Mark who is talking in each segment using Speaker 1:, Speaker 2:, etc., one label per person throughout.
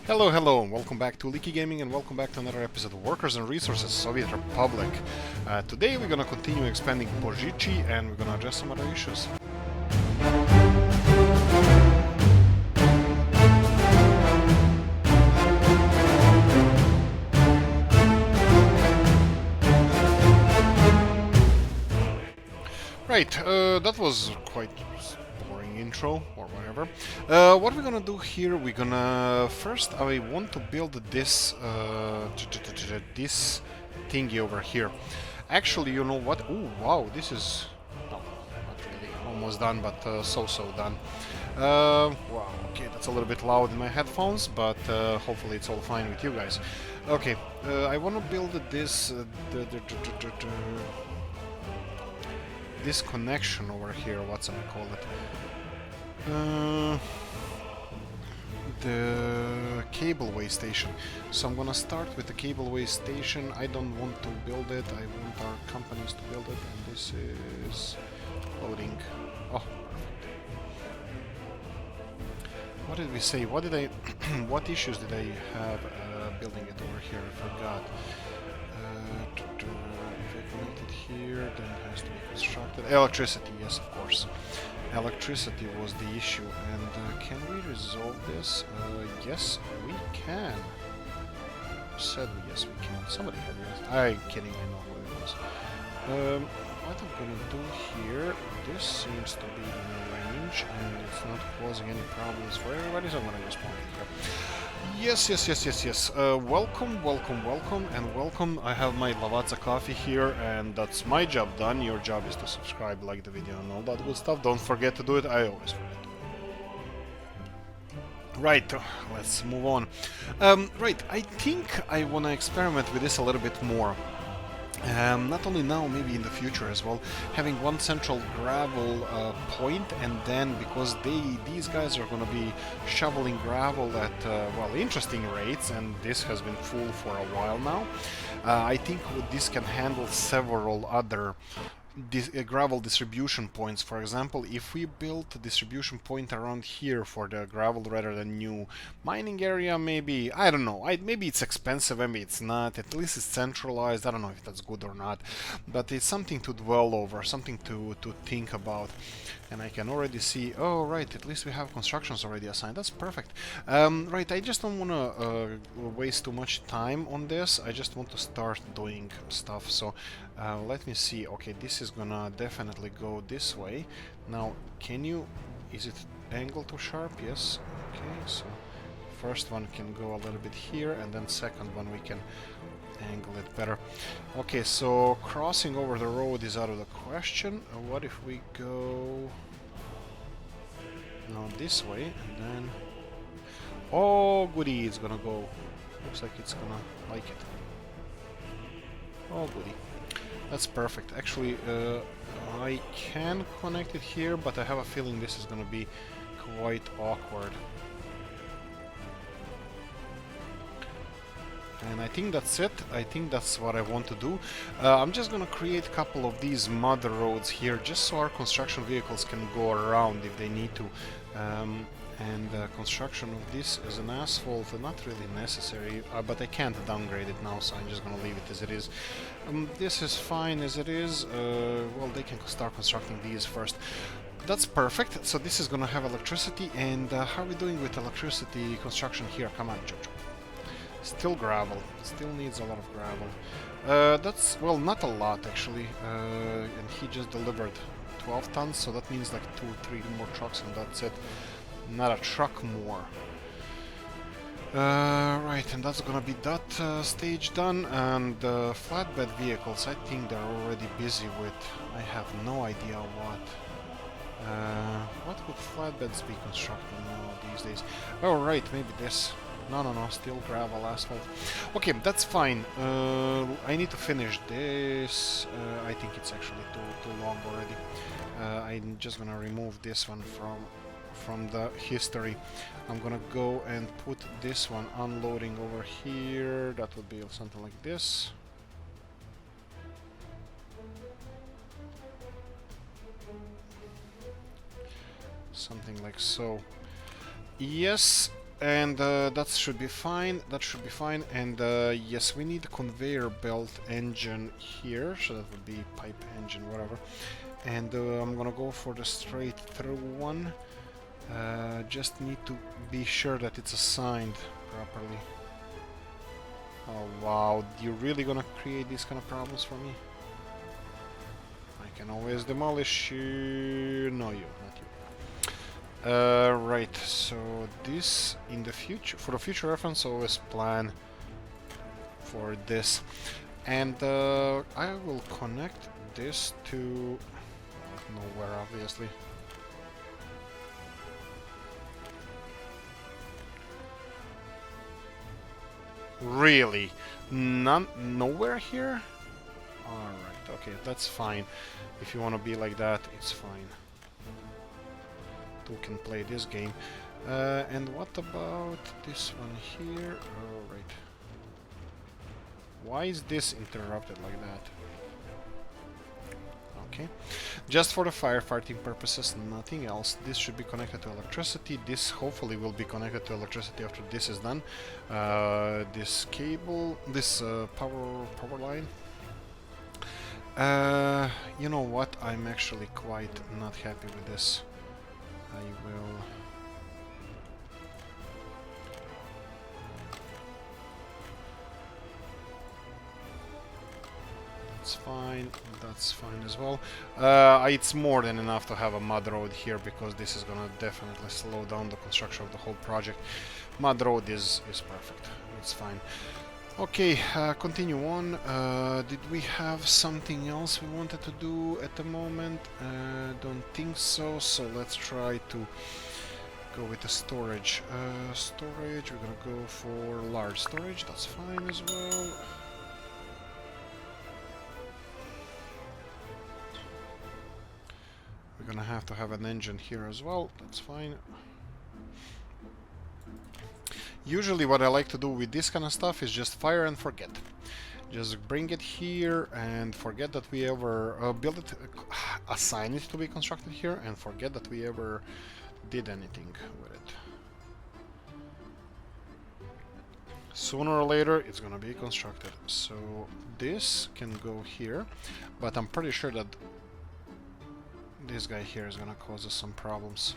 Speaker 1: Hello, hello, and welcome back to Oolykee Gaming, and welcome back to another episode of Workers and Resources Soviet Republic. Today we're gonna continue expanding Pozhichi, and we're gonna address some other issues. Right, that was quite boring intro, or whatever. What we're gonna do here, we're gonna... First, I want to build this... this thingy over here. Actually, you know what? Oh, wow, this is... No, not really. Almost done, but so-so done. Wow, okay, that's a little bit loud in my headphones, but hopefully it's all fine with you guys. Okay, I want to build this... this connection over here, what's I call it? The cableway station. So I'm gonna start with the cableway station. I don't want to build it, I want our companies to build it, and this is loading. Oh, perfect. What did we say? What did I what issues did I have building it over here? I forgot. If I connect it here, then it has to be constructed. Electricity, yes, of course. Electricity was the issue, and can we resolve this? Yes, we can. Said yes, we can. Somebody had yes. I'm kidding, I know who it was. What I'm gonna do here, this seems to be in range, and it's not causing any problems for everybody, so I'm gonna just point it here. Yes. Welcome, and welcome. I have my Lavazza coffee here, and that's my job done. Your job is to subscribe, like the video, and all that good stuff. Don't forget to do it. I always forget. Right, let's move on. Right, I think I want to experiment with this a little bit more. Not only now, maybe in the future as well, having one central gravel point, and then because these guys are going to be shoveling gravel at well, interesting rates, and this has been full for a while now. I think this can handle several other gravel distribution points. For example, if we built a distribution point around here for the gravel rather than new mining area, maybe, I don't know, maybe it's expensive, maybe it's not, at least it's centralized. I don't know if that's good or not, but it's something to dwell over, something to think about. And I can already see, oh right, at least we have constructions already assigned. That's perfect. Right, I just don't want to waste too much time on this. I just want to start doing stuff. So let me see. Okay, this is gonna definitely go this way. Now, can you... is it angle too sharp? Yes. Okay, so first one can go a little bit here, and then second one we can angle it better. Okay, so crossing over the road is out of the question. What if we go now this way, and then... oh goody, it's gonna go. Looks like it's gonna like it. Oh goody. That's perfect. Actually, I can connect it here, but I have a feeling this is gonna be quite awkward. And I think that's it. I think that's what I want to do. I'm just gonna create a couple of these mud roads here, just so our construction vehicles can go around if they need to. And construction of this as an asphalt, not really necessary, but I can't downgrade it now, so I'm just gonna leave it as it is. This is fine as it is. Well, they can start constructing these first. That's perfect. So this is gonna have electricity, and how are we doing with electricity construction here? Come on, Jojo. Still gravel. Still needs a lot of gravel. That's, well, not a lot actually. And he just delivered 12 tons, so that means like 2 or 3 more trucks, and that's it. Not a truck more. Right, and that's gonna be that stage done. And flatbed vehicles, I think they're already busy with... I have no idea what. What would flatbeds be constructing now these days? Oh, right, maybe this. No, still gravel, asphalt. Okay, that's fine. I need to finish this. I think it's actually too long already. I'm just gonna remove this one from the history. I'm gonna go and put this one unloading over here. That would be something like this. Something like so. Yes. And that should be fine. That should be fine. And yes, we need a conveyor belt engine here. So that would be pipe engine, whatever. And I'm gonna go for the straight through one. Just need to be sure that it's assigned properly. Oh wow, you're really gonna create these kind of problems for me? I can always demolish you. No, you, not you. Right, so this in the future, for the future reference, always plan for this. And I will connect this to nowhere, obviously. Really? Nowhere here? Alright, okay, that's fine. If you want to be like that, it's fine. Two can play this game. And what about this one here? Alright. Why is this interrupted like that? Okay. Just for the firefighting purposes, nothing else. This should be connected to electricity. This hopefully will be connected to electricity after this is done. This cable, this power line. You know what? I'm actually quite not happy with this. I will... That's fine as well. It's more than enough to have a mud road here, because this is gonna definitely slow down the construction of the whole project. Mud road is perfect, it's fine. Okay, continue on. Did we have something else we wanted to do at the moment? Don't think so, so let's try to go with the storage. Storage, we're gonna go for large storage, that's fine as well. We're gonna have to have an engine here as well, that's fine. Usually what I like to do with this kind of stuff is just fire and forget. Just bring it here and forget that we ever build it, assign it to be constructed here, and forget that we ever did anything with it. Sooner or later it's gonna be constructed. So this can go here, but I'm pretty sure that this guy here is gonna cause us some problems.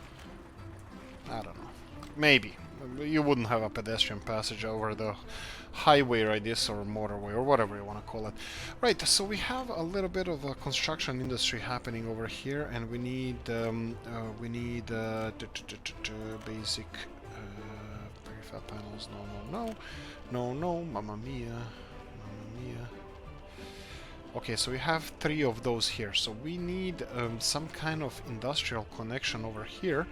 Speaker 1: I don't know. Maybe. You wouldn't have a pedestrian passage over the highway like this, or motorway, or whatever you want to call it. Right, so we have a little bit of a construction industry happening over here, and we need basic prefab panels. No, mamma mia. Okay, so we have 3 of those here, so we need some kind of industrial connection over here,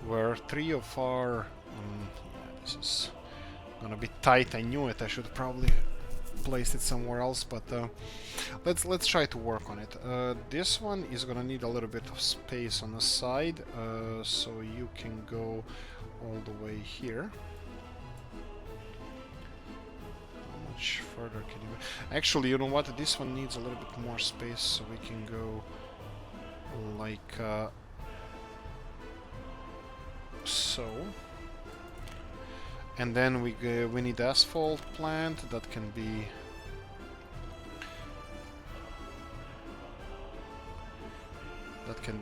Speaker 1: where 3 of our... yeah, this is gonna be tight, I knew it, I should probably place it somewhere else, but let's try to work on it. This one is gonna need a little bit of space on the side, so you can go all the way here. Much further can you go? Actually, you know what? This one needs a little bit more space, so we can go like so. And then we need asphalt plant that can be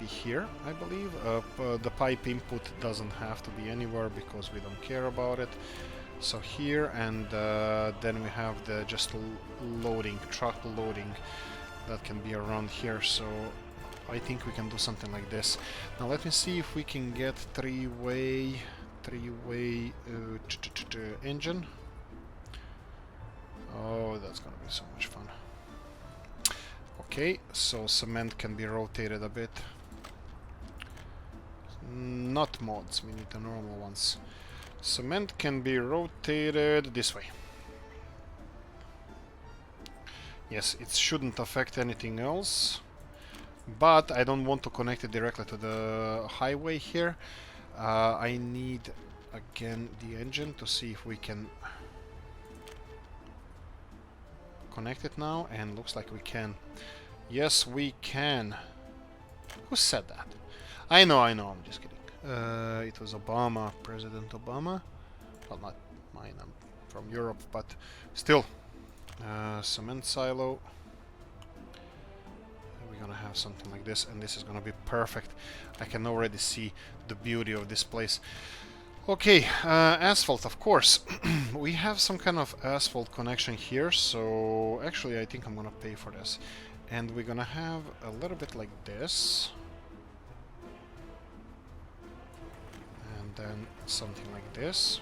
Speaker 1: here, I believe. The pipe input doesn't have to be anywhere because we don't care about it. So here, and then we have the just loading, truck loading, that can be around here. So I think we can do something like this. Now let me see if we can get three-way engine. Oh, that's gonna be so much fun. Okay, so cement can be rotated a bit. Not mods, we need the normal ones. Cement can be rotated this way. Yes, it shouldn't affect anything else, but I don't want to connect it directly to the highway here. I need again the engine to see if we can connect it now, and looks like we can. Yes, we can. Who said that? I know, I'm just kidding. It was Obama, President Obama. Well, not mine, I'm from Europe, but still. Cement silo. We're gonna have something like this, and this is gonna be perfect. I can already see the beauty of this place. Okay, asphalt, of course. We have some kind of asphalt connection here, so actually I think I'm gonna pay for this. And we're gonna have a little bit like this. And then something like this.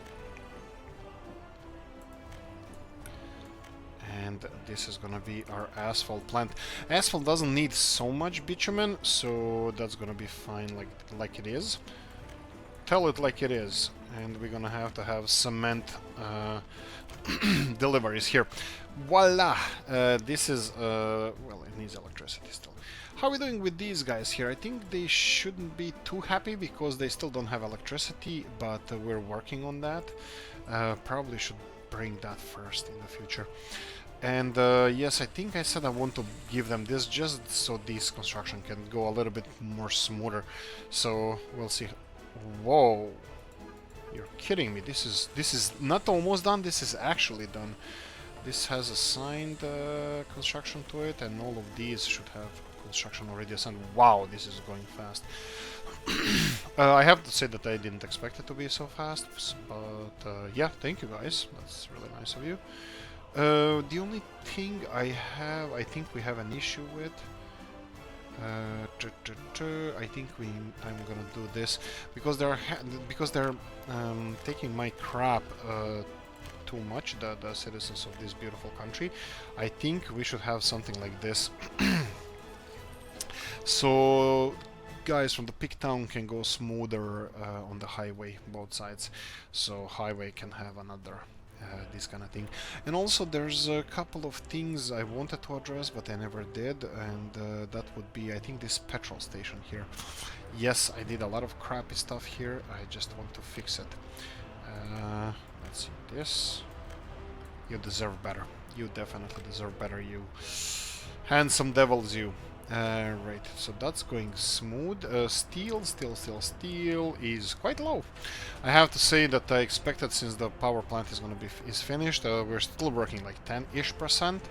Speaker 1: And this is gonna be our asphalt plant. Asphalt doesn't need so much bitumen, so that's gonna be fine like it is. Tell it like it is, and we're gonna have to have cement deliveries here. Voila! This is well, it needs electricity still. How are we doing with these guys here? I think they shouldn't be too happy because they still don't have electricity, but we're working on that. Probably should bring that first in the future. And yes, I think I said I want to give them this just so this construction can go a little bit more smoother. So we'll see. Whoa, you're kidding me. This is not almost done, this is actually done. This has assigned construction to it, and all of these should have construction already assigned. Wow, this is going fast. I have to say that I didn't expect it to be so fast, but yeah, thank you guys, that's really nice of you. The only thing I think we have an issue with. I think I'm gonna do this because they're taking my crap too much. The citizens of this beautiful country. I think we should have something like this. So guys from the pig town can go smoother on the highway, both sides. So highway can have another. This kind of thing. And also there's a couple of things I wanted to address but I never did, and that would be, I think, this petrol station here. Yes, I did a lot of crappy stuff here, I just want to fix it. Let's see this. You deserve better. You definitely deserve better, you handsome devils, you. Right, so that's going smooth. Steel is quite low. I have to say that I expected, since the power plant is gonna be finished, we're still working like 10-ish%.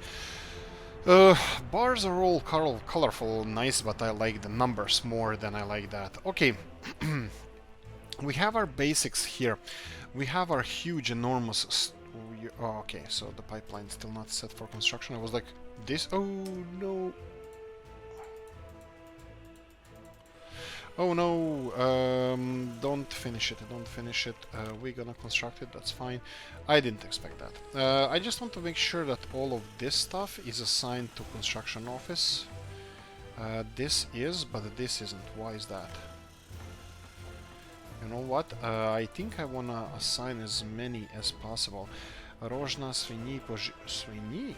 Speaker 1: Bars are all colorful, nice, but I like the numbers more than I like that. Okay, we have our basics here. We have our huge, enormous. Oh, okay, so the pipeline is still not set for construction. I was like, this. Oh no. Oh no, don't finish it, don't finish it. We're gonna construct it, that's fine. I didn't expect that. I just want to make sure that all of this stuff is assigned to construction office. This is, but this isn't. Why is that? You know what? I think I wanna assign as many as possible. Rożna, Świni, Świni?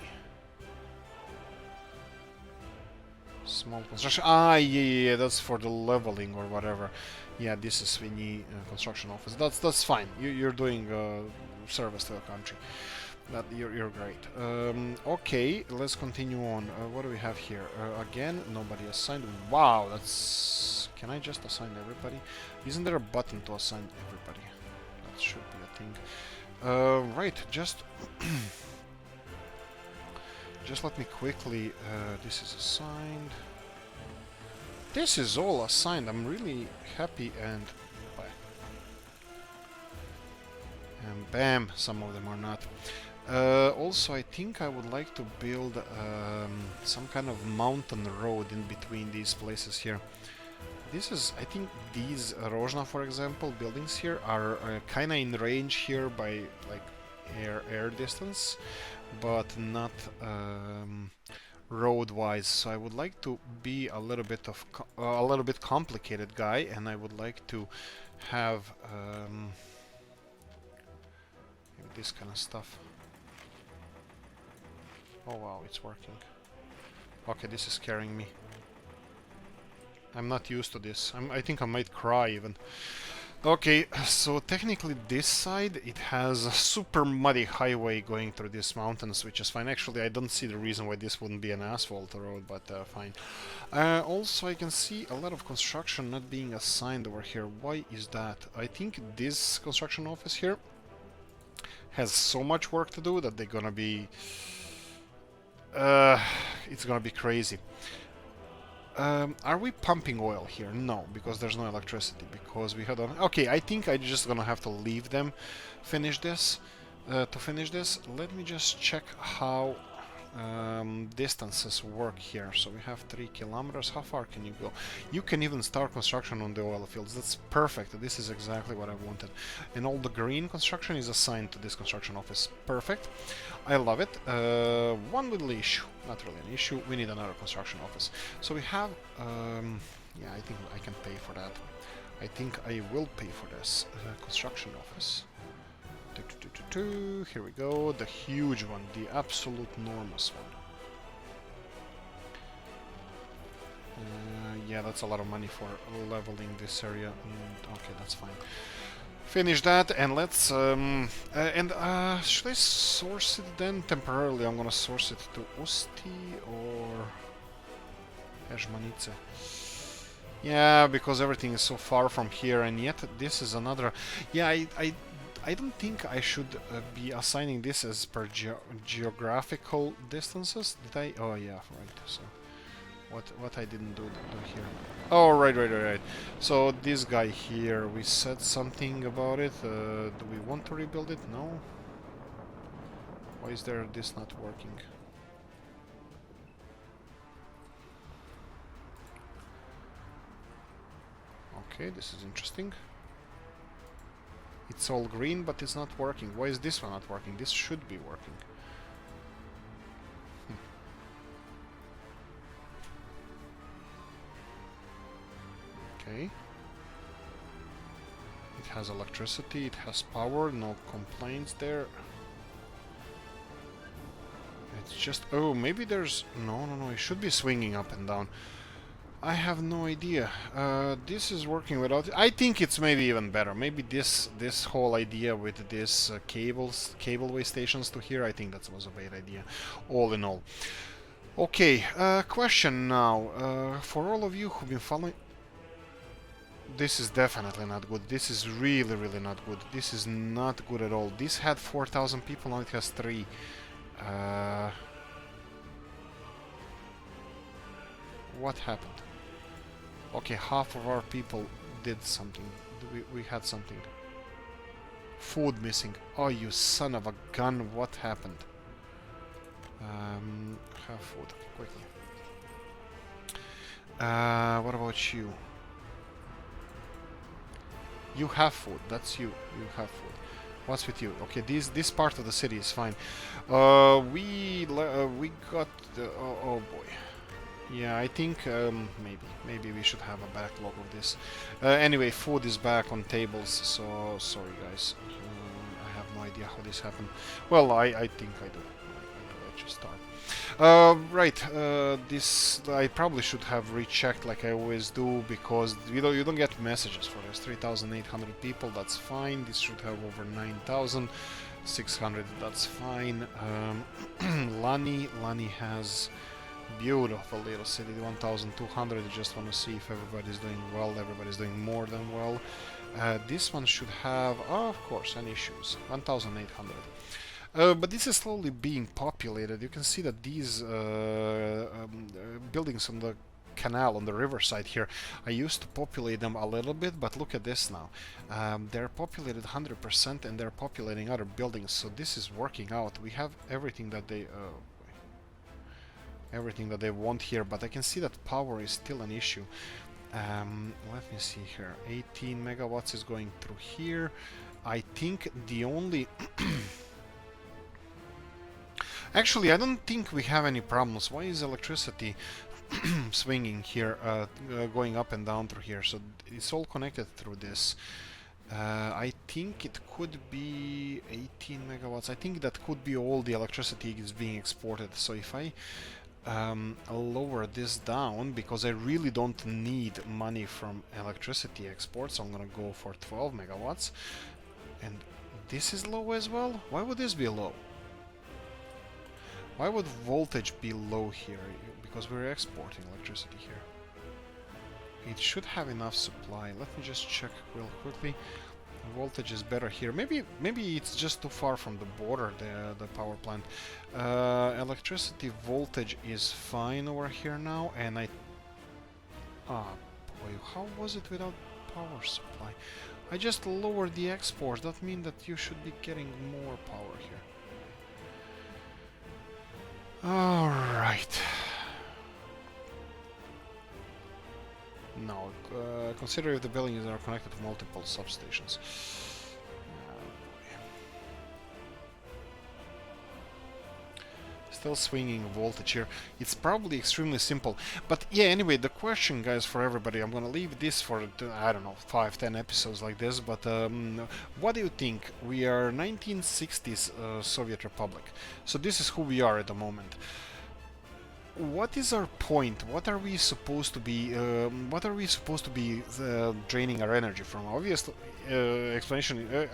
Speaker 1: Small construction. Ah, yeah, that's for the leveling or whatever. Yeah, this is Świni construction office. That's fine. You're doing service to the country. You're great. Okay, let's continue on. What do we have here? Again, nobody assigned. Wow, that's. Can I just assign everybody? Isn't there a button to assign everybody? That should be a thing. Right, just. Just let me quickly, this is assigned. This is all assigned. I'm really happy, and bam, some of them are not. Also, I think I would like to build some kind of mountain road in between these places here. This is, I think these Rożna, for example, buildings here are kinda in range here by like air distance, but not road-wise. So I would like to be a little bit complicated guy, and I would like to have this kind of stuff. Oh wow, it's working. Okay, this is scaring me. I'm not used to this. I think I might cry even. Okay, so technically this side, it has a super muddy highway going through these mountains, which is fine. Actually, I don't see the reason why this wouldn't be an asphalt road, but fine. Also, I can see a lot of construction not being assigned over here. Why is that? I think this construction office here has so much work to do that they're gonna be... it's gonna be crazy. Are we pumping oil here? No, because there's no electricity. Because we had on... Okay, I think I'm just gonna have to leave them finish this. To finish this, let me just check how distances work here. So we have 3 kilometers. How far can you go? You can even start construction on the oil fields. That's perfect. This is exactly what I wanted. And all the green construction is assigned to this construction office. Perfect. I love it. One little issue. Not really an issue. We need another construction office. So we have... yeah, I think I can pay for that. I think I will pay for this construction office. Here we go, the huge one, the absolute enormous one. Yeah, that's a lot of money for leveling this area. Okay, that's fine. Finish that, and let's... should I source it then? Temporarily, I'm gonna source it to Usti or... Hejmanice. Yeah, because everything is so far from here, and yet this is another... Yeah, I don't think I should be assigning this as per geographical distances. Did I? Oh yeah, right. So what I didn't do here. Oh right. So this guy here, we said something about it. Do we want to rebuild it? No. Why is this not working? Okay, this is interesting. It's all green, but it's not working. Why is this one not working? This should be working. Okay. It has electricity, it has power, no complaints there. It's just... Oh, maybe there's... No, it should be swinging up and down. I have no idea. This is working without... I think it's maybe even better. Maybe this whole idea with this cableway stations to here, I think that was a bad idea, all in all. Okay, question now. For all of you who've been following... This is definitely not good. This is really not good. This is not good at all. This had 4,000 people, now it has 3. What happened? Okay, half of our people did something. We had something. Food missing. Oh, you son of a gun, what happened? Have food, quickly. What about you? You have food, that's you. You have food. What's with you? Okay, this part of the city is fine. We got... oh boy. Yeah, I think maybe we should have a backlog of this. Anyway, food is back on tables, so sorry guys. I have no idea how this happened. Well, I think I do. Let's just start. Right, this I probably should have rechecked like I always do, because you don't get messages for this. 3,800 people, that's fine. This should have over 9,600, that's fine. Lani has beautiful little city, 1,200. I just want to see if everybody's doing well. Everybody's doing more than well. This one should have, oh, of course, any issues. 1,800. But this is slowly being populated. You can see that these buildings on the canal, on the riverside here, I used to populate them a little bit, but look at this now. They're populated 100% and they're populating other buildings, so this is working out. We have everything that they want here, but I can see that power is still an issue. Let me see here. 18 megawatts is going through here. I think the only... Actually, I don't think we have any problems. Why is electricity swinging here, going up and down through here? So it's all connected through this. I think it could be 18 megawatts. I think that could be all the electricity is being exported. So if I lower this down, because I really don't need money from electricity exports, I'm gonna go for 12 megawatts. And this is low as well? Why would this be low? Why would voltage be low here? Because we're exporting electricity here. It should have enough supply. Let me just check real quickly. Voltage is better here. Maybe it's just too far from the border, the power plant. Electricity voltage is fine over here now, and ah, boy, how was it without power supply? I just lowered the exports. That means that you should be getting more power here. Alright. No, consider if the buildings are connected to multiple substations. Still swinging voltage here. It's probably extremely simple. But yeah, anyway, the question, guys, for everybody, I'm gonna leave this for, I don't know, 5-10 episodes like this, but what do you think? We are 1960s Soviet Republic. So this is who we are at the moment. What is our point? What are we supposed to be? Draining our energy from? Obvious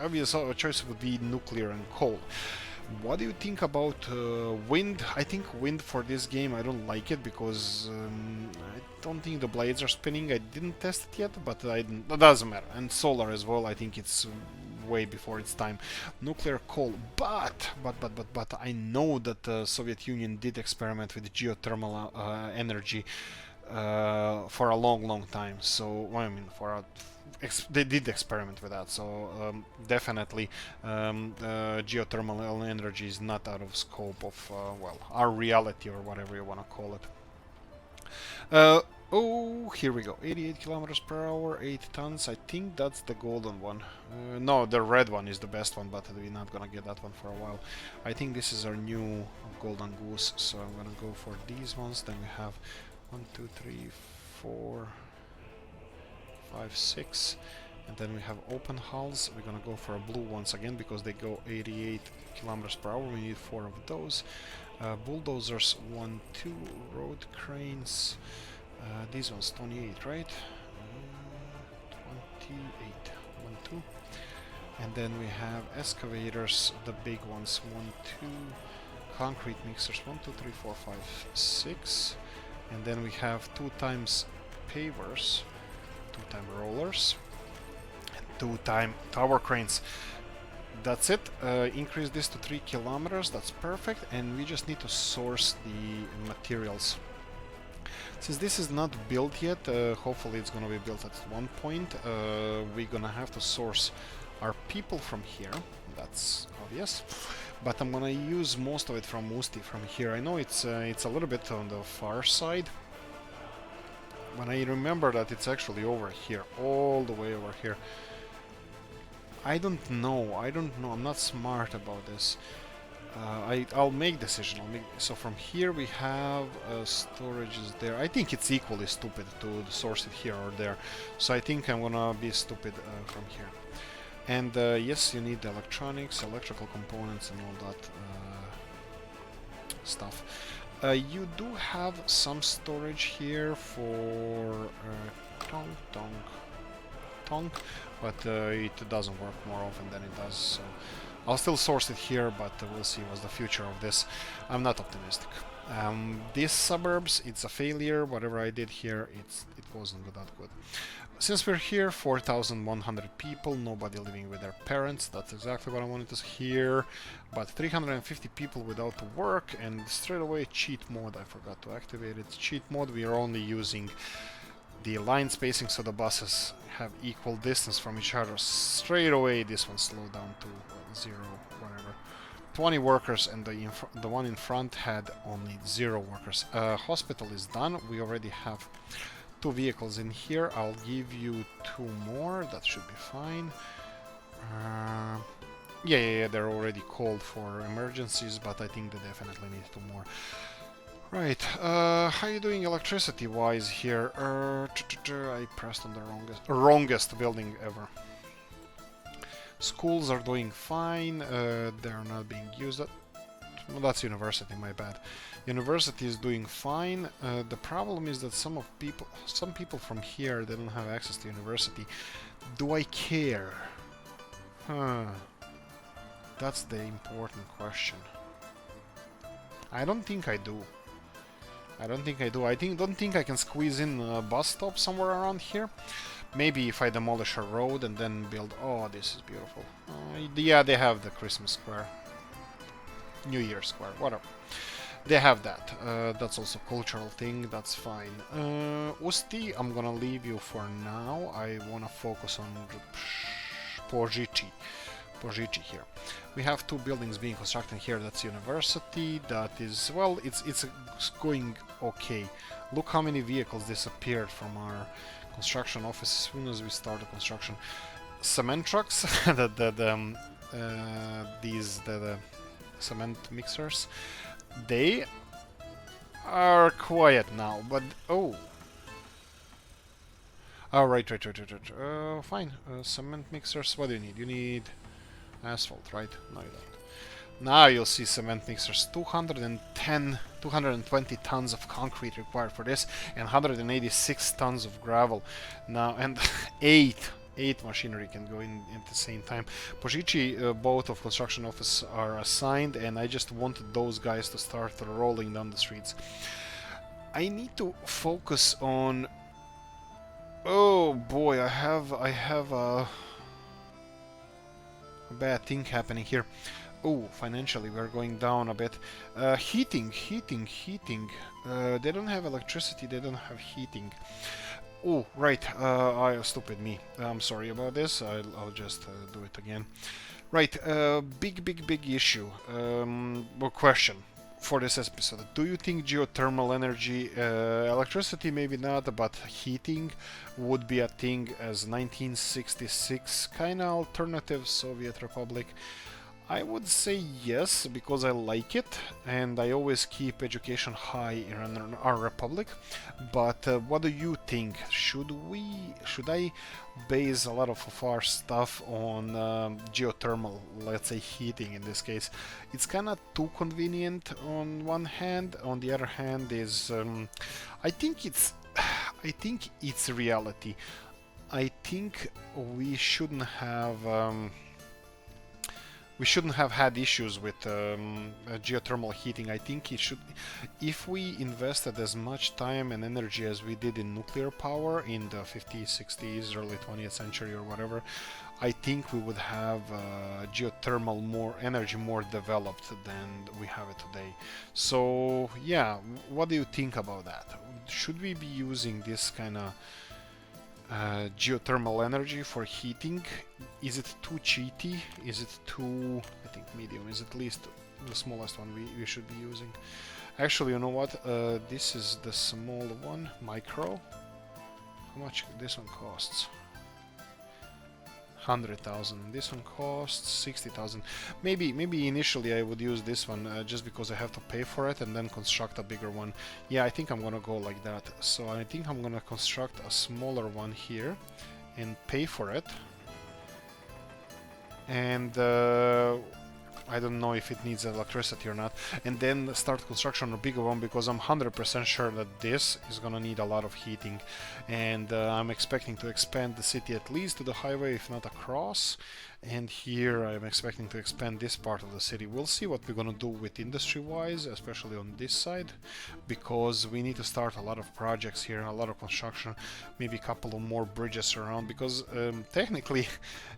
Speaker 1: obvious choice would be nuclear and coal. What do you think about wind? I think wind for this game, I don't like it because I don't think the blades are spinning. I didn't test it yet, but it doesn't matter. And solar as well, I think it's way before its time. Nuclear, coal, but I know that the Soviet Union did experiment with geothermal energy for a long time. So, I mean, they did experiment with that, so definitely geothermal energy is not out of scope of, well, our reality or whatever you want to call it. Oh, here we go. 88 kilometers per hour, 8 tons. I think that's the golden one. No, the red one is the best one, but we're not gonna get that one for a while. I think this is our new golden goose, so I'm gonna go for these ones. Then we have 1, 2, 3, 4, 5, 6, and then we have open hulls. We're gonna go for a blue once again because they go 88 kilometers per hour. We need 4 of those. Bulldozers 1, 2, road cranes. These ones 28, right? 28, 1, 2. And then we have excavators, the big ones, 1, 2. Concrete mixers, 1, 2, 3, 4, 5, 6. And then we have 2 times pavers, 2 time rollers, and 2 time tower cranes. That's it. Increase this to 3 kilometers. That's perfect. And we just need to source the materials. Since this is not built yet, hopefully it's gonna be built at one point. We're gonna have to source our people from here. That's obvious. But I'm gonna use most of it from Usti from here. I know it's a little bit on the far side, but I remember that it's actually over here, all the way over here. I don't know. I'm not smart about this. I'll make decision. So from here we have storage is there. I think it's equally stupid to source it here or there. So I think I'm gonna be stupid from here. And yes, you need electronics, electrical components, and all that stuff. You do have some storage here for tonk, but it doesn't work more often than it does. So I'll still source it here, but we'll see what's the future of this. I'm not optimistic. These suburbs, it's a failure. Whatever I did here, it wasn't that good. Since we're here, 4,100 people, nobody living with their parents. That's exactly what I wanted to hear. But 350 people without work, and straight away cheat mode. I forgot to activate it. Cheat mode, we are only using the line spacing so the buses have equal distance from each other. Straight away this one slowed down to 0, whatever. 20 workers, and the one in front had only 0 workers. Hospital is done. We already have 2 vehicles in here. I'll give you 2 more. That should be fine. Yeah, they're already called for emergencies, but I think they definitely need 2 more. Right, how are you doing electricity-wise here? I pressed on the wrongest building ever. Schools are doing fine, they're not being used. Well, that's university, my bad. University is doing fine. The problem is that some people from here, they don't have access to university. Do I care? That's the important question. I don't think I do. I don't think I can squeeze in a bus stop somewhere around here. Maybe if I demolish a road and then build... Oh, this is beautiful. Yeah, they have the Christmas square. New Year square, whatever. They have that. That's also a cultural thing, that's fine. Usti, I'm gonna leave you for now. I wanna focus on Požiči here. We have two buildings being constructed here. That's university. That is, well, it's going okay. Look how many vehicles disappeared from our construction office as soon as we start the construction. Cement trucks, the cement mixers, they are quiet now. But oh, right. Fine. Cement mixers. What do you need? You need asphalt, right? No, you don't. Now you'll see cement mixers. 220 tons of concrete required for this, and 186 tons of gravel. Now, and eight machinery can go in at the same time. Požiči, both of construction office are assigned, and I just wanted those guys to start rolling down the streets. I need to focus on... Oh boy, I have a bad thing happening here. Oh, financially we're going down a bit. Heating. They don't have electricity, they don't have heating. Oh, right, stupid me. I'm sorry about this, I'll just do it again. Right, big issue. Well, question for this episode. Do you think geothermal energy, electricity maybe not, but heating would be a thing as 1966 kind of alternative Soviet Republic? I would say yes, because I like it, and I always keep education high in our republic. But what do you think? Should I base a lot of our stuff on geothermal, let's say heating in this case? It's kind of too convenient on one hand. On the other hand, is I think it's reality. I think we shouldn't have had issues with geothermal heating. I think if we invested as much time and energy as we did in nuclear power in the 50s, 60s, early 20th century or whatever, I think we would have geothermal energy more developed than we have it today. So yeah, what do you think about that? Should we be using this kind of geothermal energy for heating? Is it too cheaty? Is it too... I think medium is at least the smallest one we should be using. Actually, you know what? This is the small one, micro. How much this one costs? 100,000. This one costs 60,000. Maybe initially I would use this one just because I have to pay for it and then construct a bigger one. Yeah, I think I'm gonna go like that. So I think I'm gonna construct a smaller one here and pay for it. And I don't know if it needs electricity or not, and then start construction on a bigger one, because I'm 100% sure that this is gonna need a lot of heating, and I'm expecting to expand the city at least to the highway, if not across. And here I'm expecting to expand this part of the city. We'll see what we're gonna do with industry-wise, especially on this side, because we need to start a lot of projects here, a lot of construction, maybe a couple of more bridges around, because technically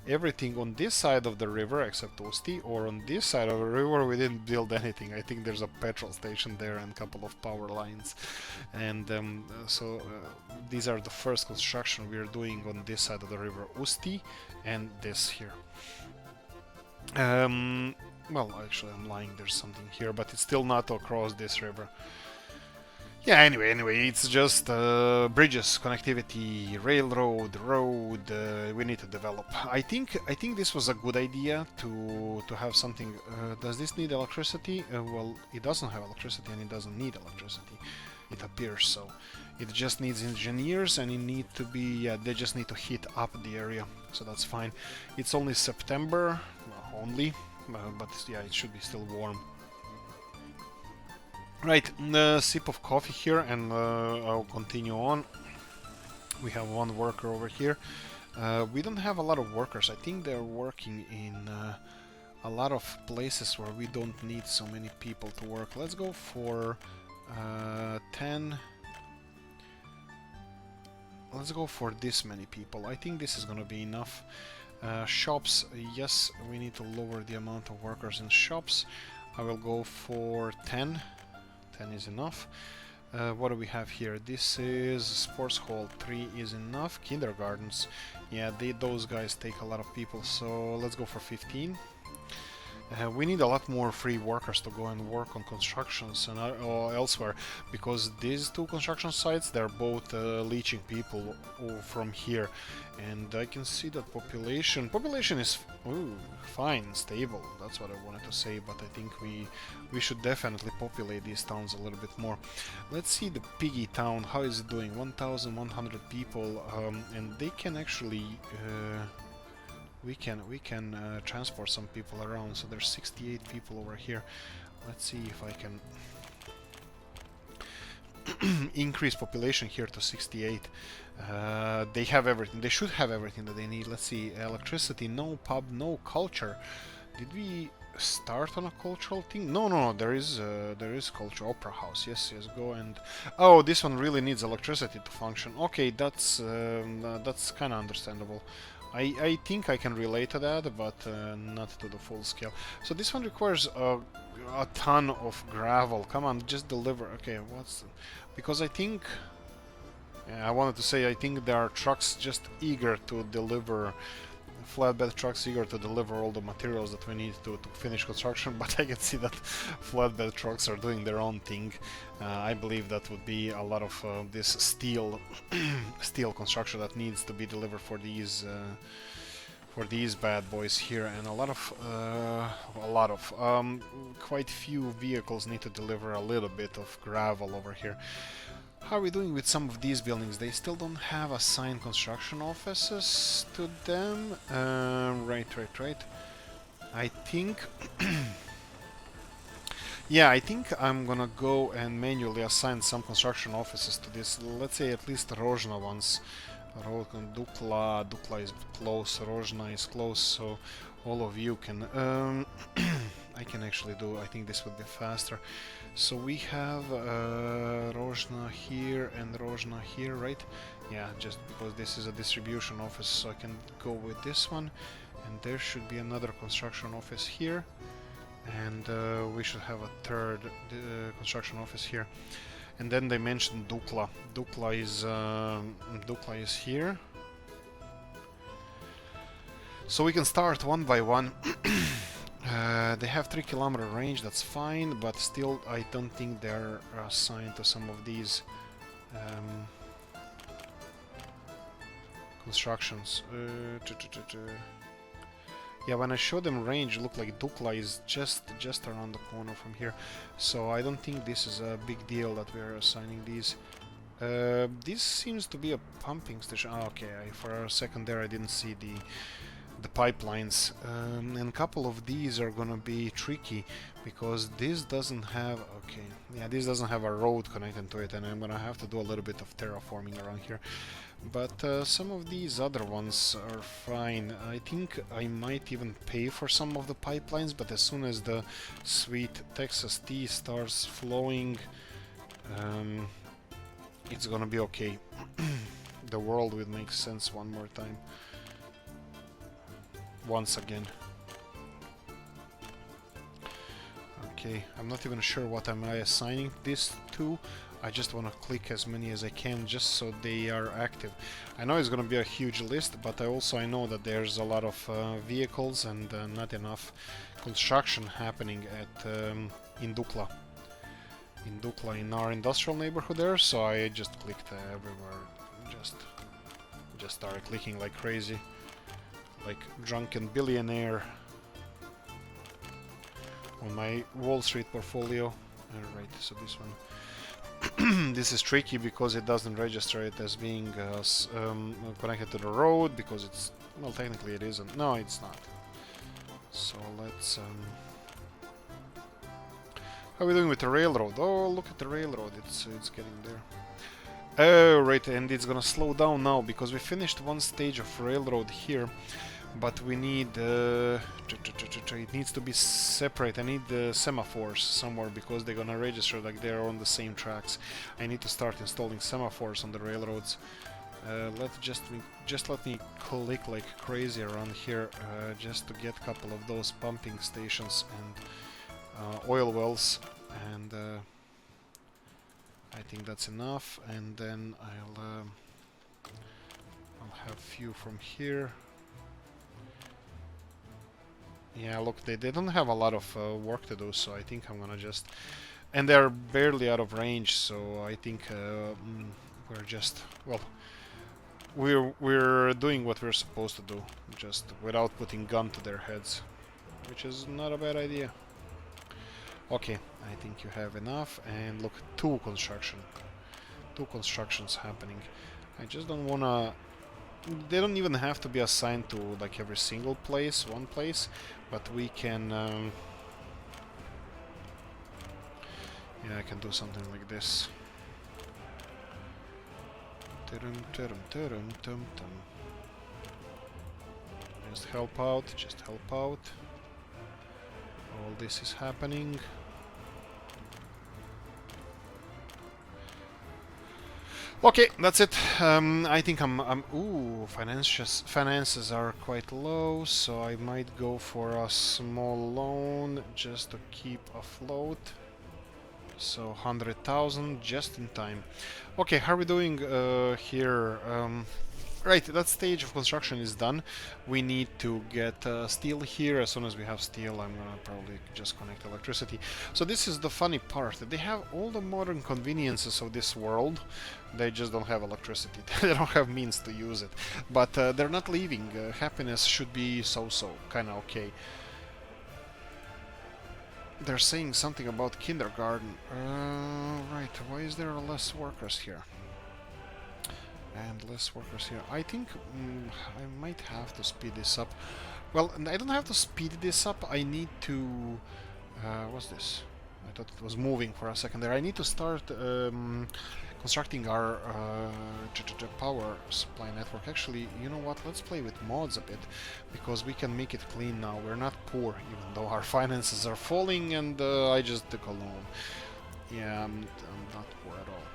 Speaker 1: everything on this side of the river, except Usti, or on this side of the river, we didn't build anything. I think there's a petrol station there and a couple of power lines, and so these are the first construction we are doing on this side of the river, Usti, and this here. Well, actually I'm lying, there's something here, but it's still not across this river. Yeah, anyway, it's just bridges, connectivity, railroad, road, we need to develop. I think this was a good idea to have something. Does this need electricity? Well, it doesn't have electricity, and it doesn't need electricity, it appears so. It just needs engineers, and they just need to heat up the area, so that's fine. It's only September, well, only, but yeah, it should be still warm. Right, a sip of coffee here, and I'll continue on. We have one worker over here. We don't have a lot of workers. I think they're working in a lot of places where we don't need so many people to work. Let's go for 10. let's go for this many people. I think this is gonna be enough. Shops, yes, we need to lower the amount of workers in shops. I will go for 10. 10 is enough. What do we have here? This is sports hall. 3 is enough. Kindergartens, yeah, those guys take a lot of people, so let's go for 15. We need a lot more free workers to go and work on constructions and or elsewhere, because these two construction sites, they're both leeching people from here, and I can see that population is fine, stable. That's what I wanted to say, but I think we should definitely populate these towns a little bit more. Let's see the piggy town. How is it doing? 1,100 people, and they can actually. We can transport some people around, so there's 68 people over here. Let's see if I can increase population here to 68. They have everything. They should have everything that they need. Let's see, electricity, no pub, no culture. Did we start on a cultural thing? No, there is culture, opera house. Yes, go and... Oh, this one really needs electricity to function. Okay, that's kind of understandable. I think I can relate to that, but not to the full scale. So this one requires a ton of gravel. Come on, just deliver. Okay, because I think... Yeah, I wanted to say I think there are trucks just eager to deliver... Flatbed trucks eager to deliver all the materials that we need to finish construction, but I can see that flatbed trucks are doing their own thing. I believe that would be a lot of this steel construction that needs to be delivered for these bad boys here, and quite few vehicles need to deliver a little bit of gravel over here. How are we doing with some of these buildings? They still don't have assigned construction offices to them. Right. I think... yeah, I think I'm gonna go and manually assign some construction offices to this. Let's say at least Rozhna ones. Dukla is close, Rozhna is close, so all of you can... I can actually do... I think this would be faster. So we have Rozhna here and Rozhna here, right? Yeah, just because this is a distribution office, so I can go with this one. And there should be another construction office here. And we should have a third construction office here. And then they mentioned Dukla. Dukla is here. So we can start one by one. They have 3-kilometer range, that's fine, but still I don't think they're assigned to some of these constructions. Yeah, when I show them range, look like Dukla is just around the corner from here, so I don't think this is a big deal that we are assigning these. This seems to be a pumping station. Oh, okay, for a second there I didn't see the pipelines, and a couple of these are gonna be tricky because this doesn't have... okay, yeah, this doesn't have a road connected to it, and I'm gonna have to do a little bit of terraforming around here. But some of these other ones are fine. I think I might even pay for some of the pipelines, but as soon as the sweet Texas tea starts flowing, it's gonna be okay. The world will make sense one more time. Once again. Okay, I'm not even sure what am I assigning this to. I just want to click as many as I can just so they are active. I know it's going to be a huge list, but I know that there's a lot of vehicles and not enough construction happening at in Dukla. In our industrial neighborhood there, so I just clicked everywhere. Just started clicking like crazy. Like drunken billionaire on my Wall Street portfolio. Alright, so this one this is tricky because it doesn't register it as being connected to the road, because it's... well, technically it isn't. No, it's not. So let's... how are we doing with the railroad? Oh, look at the railroad, it's getting there. Oh, right, and it's gonna slow down now because we finished one stage of railroad here, but we need it needs to be separate. I need the semaphores somewhere because they're gonna register like they're on the same tracks. I need to start installing semaphores on the railroads. Just let me click like crazy around here, just to get a couple of those pumping stations and oil wells, and I think that's enough. And then I'll have few from here. Yeah, look, they don't have a lot of work to do, so I think I'm gonna just... And they're barely out of range, so I think we're just... Well, we're doing what we're supposed to do, just without putting gun to their heads, which is not a bad idea. Okay, I think you have enough, and look, two constructions happening. I just don't wanna... They don't even have to be assigned to like every single place, one place, but we can... yeah, I can do something like this. Just help out, just help out. All this is happening. Okay, that's it. I think ooh, finances are quite low, so I might go for a small loan just to keep afloat. So 100,000 just in time. Okay, how are we doing here? Right, that stage of construction is done. We need to get steel here. As soon as we have steel, I'm gonna probably just connect electricity. So this is the funny part. They have all the modern conveniences of this world. They just don't have electricity. They don't have means to use it. But they're not leaving. Happiness should be so-so, kinda okay. They're saying something about kindergarten. Right, why is there less workers here? And less workers here. I think I might have to speed this up. Well, I don't have to speed this up. I need to... what's this? I thought it was moving for a second there. I need to start constructing our power supply network. Actually, you know what? Let's play with mods a bit, because we can make it clean now. We're not poor, even though our finances are falling, and I just took a loan. Yeah, I'm not poor at all.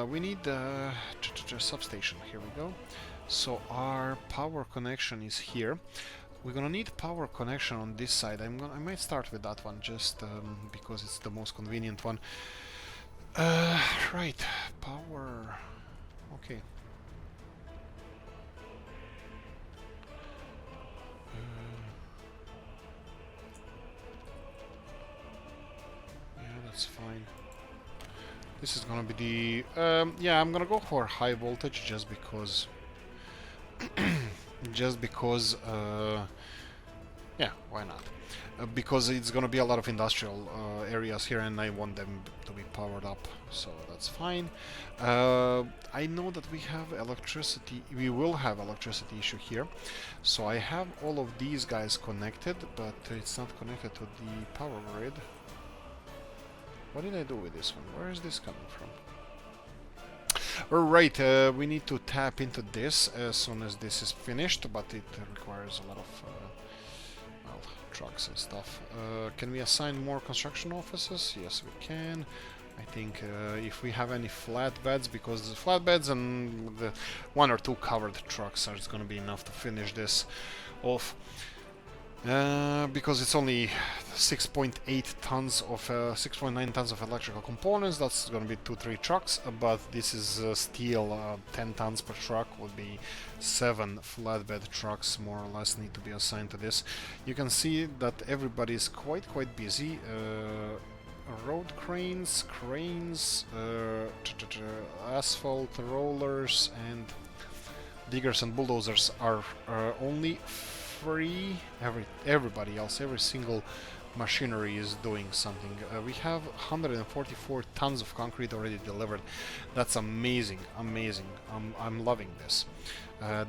Speaker 1: We need a substation. Here we go. So our power connection is here. We're gonna need power connection on this side. I might start with that one, just because it's the most convenient one. Right, power. Okay. Yeah, that's fine. This is gonna be the... yeah, I'm gonna go for high voltage just because... just because... yeah, why not? Because it's gonna be a lot of industrial areas here, and I want them to be powered up, so that's fine. I know that we have electricity, we will have electricity issue here, so I have all of these guys connected, but it's not connected to the power grid. What did I do with this one? Where is this coming from? Alright, we need to tap into this as soon as this is finished, but it requires a lot of well, trucks and stuff. Can we assign more construction offices? Yes, we can. I think if we have any flatbeds, because the flatbeds and the 1 or 2 covered trucks are going to be enough to finish this off. Because it's only 6.8 tons of 6.9 tons of electrical components. That's going to be 2-3 trucks, but this is steel. 10 tons per truck would be 7 flatbed trucks more or less need to be assigned to this. You can see that everybody is quite busy. Road cranes, asphalt rollers, and diggers and bulldozers are only free. Everybody else, every single machinery is doing something. We have 144 tons of concrete already delivered. That's amazing. I'm loving this.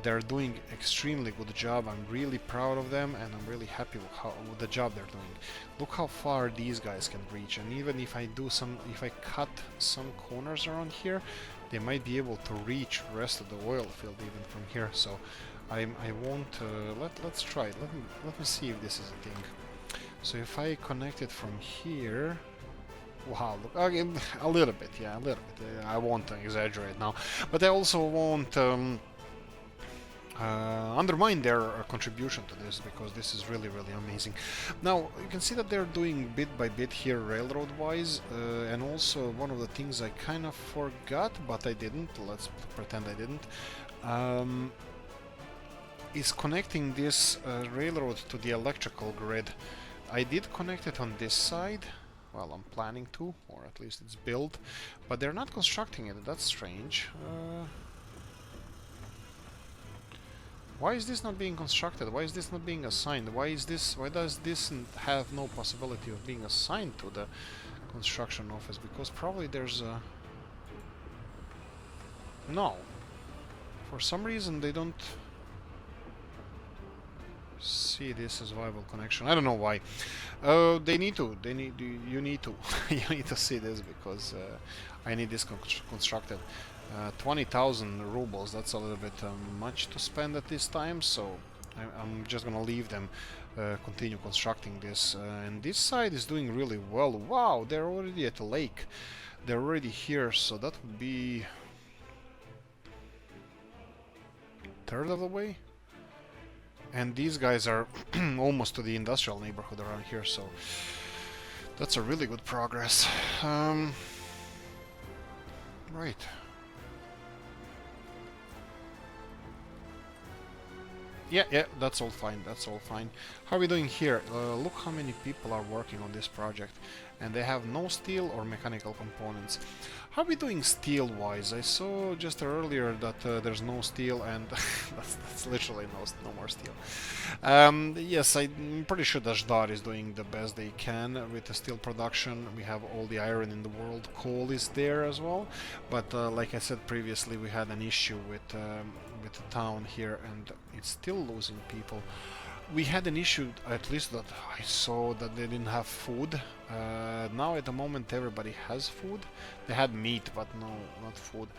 Speaker 1: They're doing extremely good job. I'm really proud of them, and I'm really happy with the job they're doing. Look how far these guys can reach, and even if I cut some corners around here, they might be able to reach the rest of the oil field even from here. So I won't. Let's try it. Let me see if this is a thing. So if I connect it from here, Wow, look, again, a little bit, yeah, a little bit. I won't exaggerate now, but I also won't undermine their contribution to this, because this is really, really amazing. Now, you can see that they're doing bit by bit here railroad-wise, and also one of the things I kind of forgot, but I didn't, let's pretend I didn't, is connecting this railroad to the electrical grid. I did connect it on this side. Well, I'm planning to, or at least it's built, but they're not constructing it. That's strange. Why is this not being constructed? Why is this not being assigned? Why does this have no possibility of being assigned to the construction office? Because probably there's a... No. For some reason they don't see this as viable connection. I don't know why. They need to. You need to. You need to see this, because I need this constructed. 20,000 rubles. That's a little bit much to spend at this time. So I'm just gonna leave them continue constructing this. And this side is doing really well. Wow, they're already at the lake. They're already here. So that would be third of the way. And these guys are almost to the industrial neighborhood around here, so that's a really good progress. Right. Yeah, that's all fine, that's all fine. How are we doing here? Look how many people are working on this project, and they have no steel or mechanical components. How are we doing steel-wise? I saw just earlier that there's no steel, and that's literally no more steel. Yes, I'm pretty sure Dashdar is doing the best they can with the steel production. We have all the iron in the world. Coal is there as well, but like I said previously, we had an issue with the town here, and it's still losing people. We had an issue, at least that I saw, that they didn't have food. Now at the moment everybody has food. They had meat, but no, not food.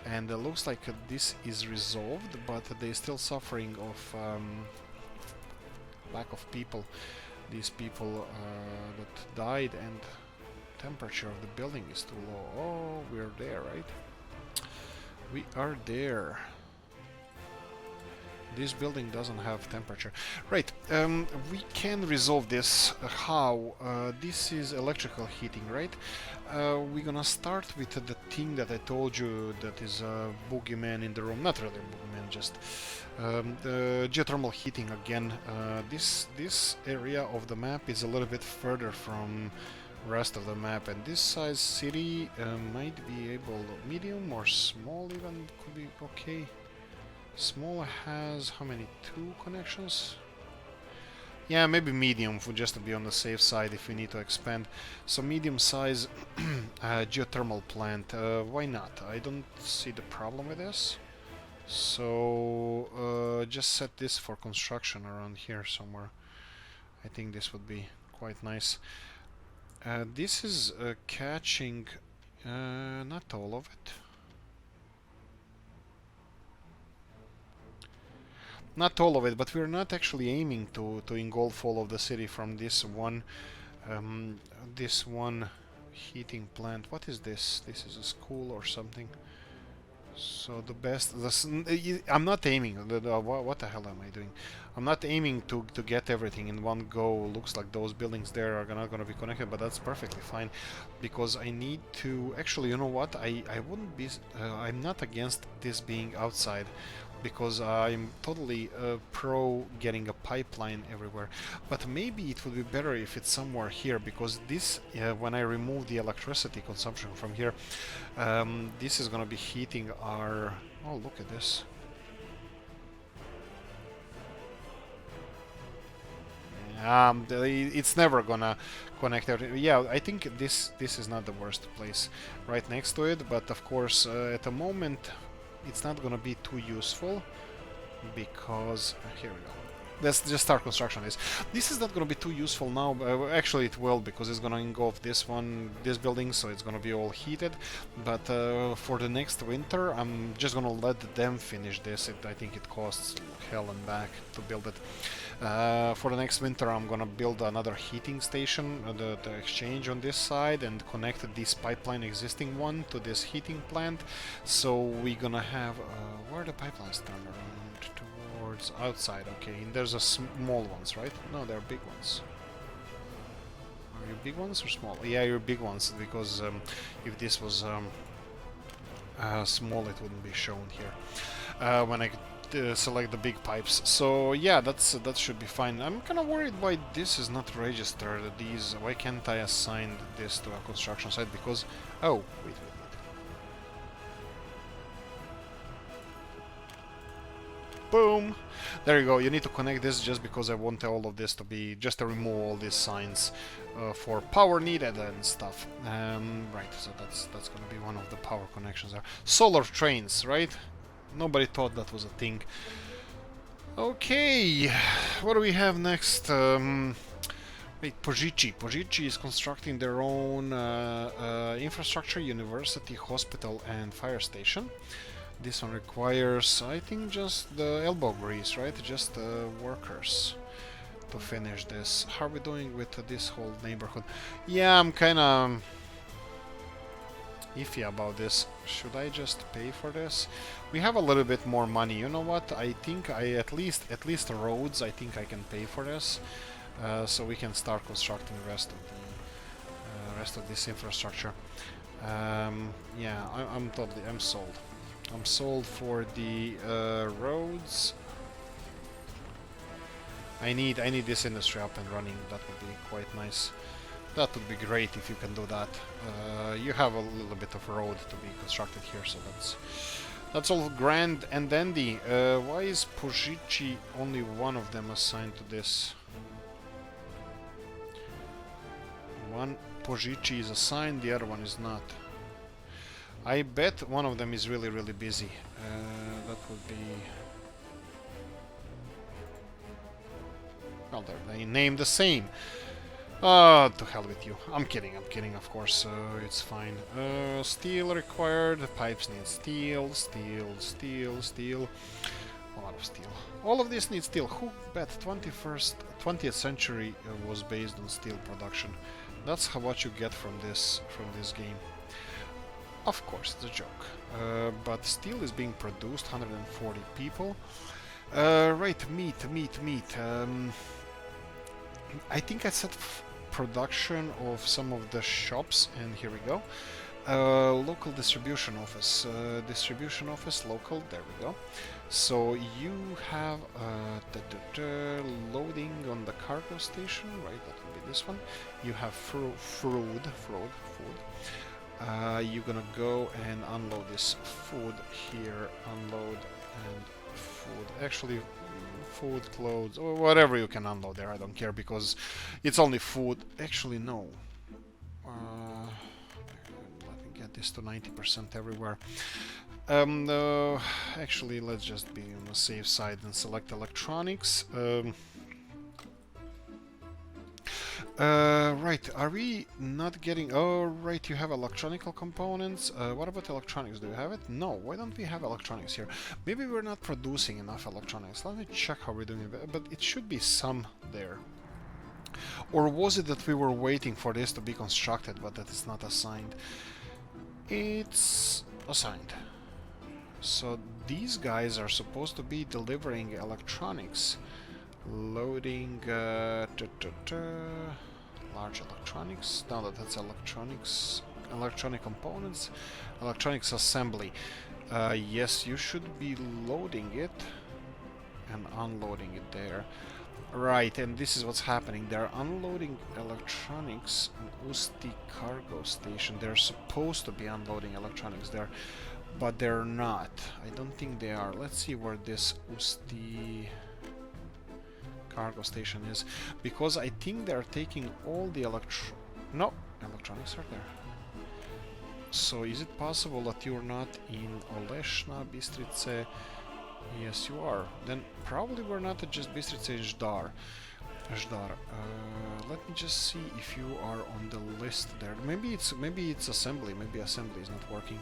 Speaker 1: And it looks like this is resolved, but they're still suffering of lack of people. These people that died, and temperature of the building is too low. Oh, we're there, right? We are there. This building doesn't have temperature. Right, we can resolve this. How? This is electrical heating, right? We're gonna start with the thing that I told you that is a boogeyman in the room. Not really a boogeyman, just the geothermal heating again. This area of the map is a little bit further from rest of the map, and this size city might be able... medium or small even could be okay. Small has how many? 2 connections? Yeah, maybe medium, for just to be on the safe side if we need to expand. So medium size geothermal plant. Why not? I don't see the problem with this. So just set this for construction around here somewhere. I think this would be quite nice. This is catching not all of it. Not all of it, but we're not actually aiming to engulf all of the city from this one heating plant. What is this? This is a school or something. So the best... I'm not aiming... what the hell am I doing? I'm not aiming to get everything in one go. Looks like those buildings there are not going to be connected, but that's perfectly fine. Because I need to... Actually, you know what? I wouldn't be... I'm not against this being outside, because I'm totally pro getting a pipeline everywhere. But maybe it would be better if it's somewhere here, because this, when I remove the electricity consumption from here, this is going to be heating our... Oh, look at this. It's never gonna connect everything. Yeah, I think this is not the worst place right next to it, but of course at the moment it's not gonna be too useful, because here we go. Let's just start construction this. This is not going to be too useful now. Actually, it will, because it's going to engulf this one, this building, so it's going to be all heated. But for the next winter, I'm just going to let them finish this. I think it costs hell and back to build it. For the next winter, I'm going to build another heating station, the exchange on this side, and connect this pipeline, existing one, to this heating plant. So we're going to have... where are the pipelines turn around? Towards outside, okay. And there's a small ones, right? No, they're big ones. Are you big ones or small? Yeah, you're big ones, because if this was small, it wouldn't be shown here when I select the big pipes. So yeah, that should be fine. I'm kind of worried why this is not registered. Why can't I assign this to a construction site? Because wait. Boom! There you go. You need to connect this just because I want all of this to be... just to remove all these signs for power needed and stuff. Right, so that's going to be one of the power connections there. Solar trains, right? Nobody thought that was a thing. Okay, what do we have next? Wait, Pojici. Pojici is constructing their own infrastructure, university, hospital, and fire station. This one requires, I think, just the elbow grease, right? Just the workers to finish this. How are we doing with this whole neighborhood? Yeah, I'm kind of iffy about this. Should I just pay for this? We have a little bit more money. You know what? I think at least roads, I think I can pay for this. So we can start constructing the rest of this infrastructure. Yeah, I'm sold. I'm sold for the roads. I need this industry up and running. That would be quite nice. That would be great if you can do that. You have a little bit of road to be constructed here, so that's all grand and dandy. Why is Pojici only one of them assigned to this? One Pojici is assigned, the other one is not. I bet one of them is really, really busy. That would be... well, they named the same. To hell with you. I'm kidding, of course. It's fine. Steel required. The pipes need steel. A lot of steel. All of this needs steel. Who bet 20th century was based on steel production? That's what you get from this game. Of course, it's a joke. But steel is being produced, 140 people. Right, meat. I think I set production of some of the shops, and here we go. Local distribution office. Local, there we go. So you have loading on the cargo station, right? That would be this one. You have food. You're gonna go and unload this food here, unload and food. Actually, food, clothes, or whatever you can unload there, I don't care, because it's only food. Actually, no. Let me get this to 90% everywhere. Actually, let's just be on the safe side and select electronics. Right, are we not getting... oh, right, you have electronical components. What about electronics? Do you have it? No, why don't we have electronics here? Maybe we're not producing enough electronics. Let me check how we're doing it, but it should be some there. Or was it that we were waiting for this to be constructed, but that is not assigned? It's assigned. So these guys are supposed to be delivering electronics. Loading large electronics. Now that's electronics, electronic components, electronics assembly. Yes, you should be loading it and unloading it there. Right, and this is what's happening. They're unloading electronics on Oolykee cargo station. They're supposed to be unloading electronics there, but they're not. I don't think they are. Let's see where this Oolykee cargo station is, because I think they're taking all the no, electronics are there. So is it possible that you're not in Oleshna, Bistrice? Yes, you are. Then probably we're not at just Bistrica Ejdar. Let me just see if you are on the list there. Maybe it's assembly. Maybe assembly is not working.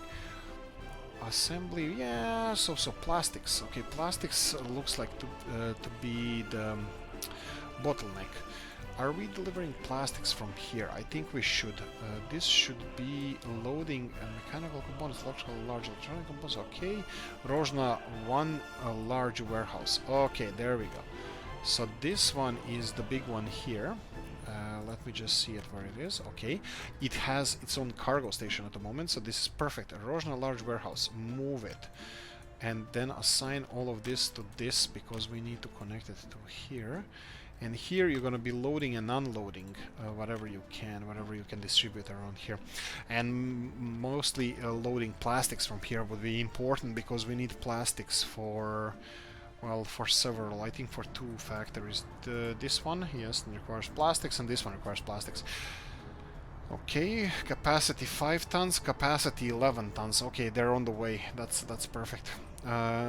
Speaker 1: Assembly, yeah. So plastics. Okay, plastics looks like to be the bottleneck. Are we delivering plastics from here? I think we should. This should be loading mechanical components, electrical, large electronic components. Okay. Rozhna, one large warehouse. Okay, there we go. So this one is the big one here. Let me just see it where it is. Okay. It has its own cargo station at the moment, so this is perfect. Rozhna large warehouse. Move it. And then assign all of this to this because we need to connect it to here. And here you're going to be loading and unloading whatever you can distribute around here. And mostly loading plastics from here would be important because we need plastics for, well, for several, I think for 2 factories. This one, yes, requires plastics, and this one requires plastics. Okay, capacity 5 tons, capacity 11 tons. Okay, they're on the way. That's perfect.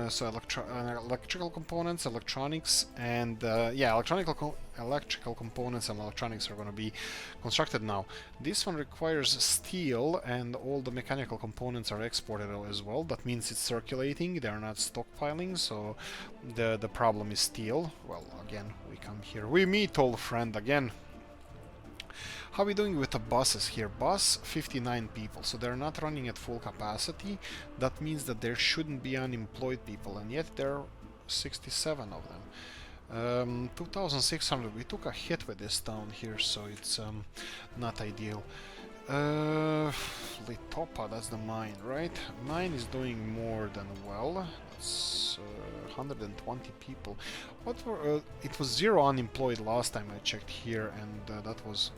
Speaker 1: So electrical components, electronics, and yeah, electrical components and electronics are going to be constructed now. This one requires steel, and all the mechanical components are exported as well. That means it's circulating. They're not stockpiling. So the problem is steel. Well, again, we come here. We meet, old friend, again. How are we doing with the buses here? Bus, 59 people, so they're not running at full capacity. That means that there shouldn't be unemployed people, and yet there are 67 of them. 2,600. We took a hit with this town here, so it's not ideal. Litopa, that's the mine, right? Mine is doing more than well. It's 120 people. What were? It was 0 unemployed last time I checked here, and that was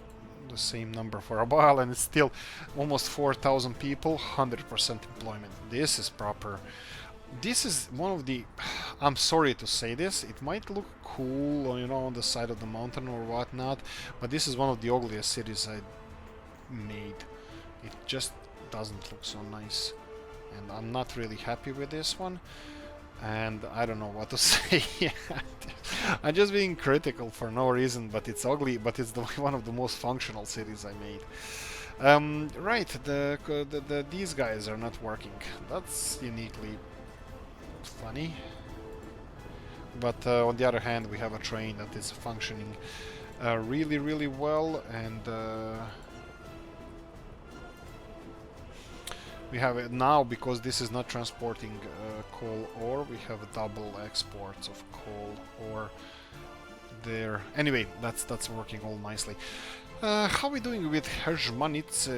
Speaker 1: the same number for a while, and it's still almost 4,000 people, 100% employment. This is proper. This is one of the, I'm sorry to say this, it might look cool, you know, on the side of the mountain or whatnot, but this is one of the ugliest cities I made. It just doesn't look so nice, and I'm not really happy with this one. And I don't know what to say. I'm just being critical for no reason, but it's ugly, but it's one of the most functional cities I made. Right, these guys are not working. That's uniquely funny. But on the other hand, we have a train that is functioning really, really well, and we have it now, because this is not transporting coal ore, we have double exports of coal ore there. Anyway, that's working all nicely. How are we doing with Herzmanice?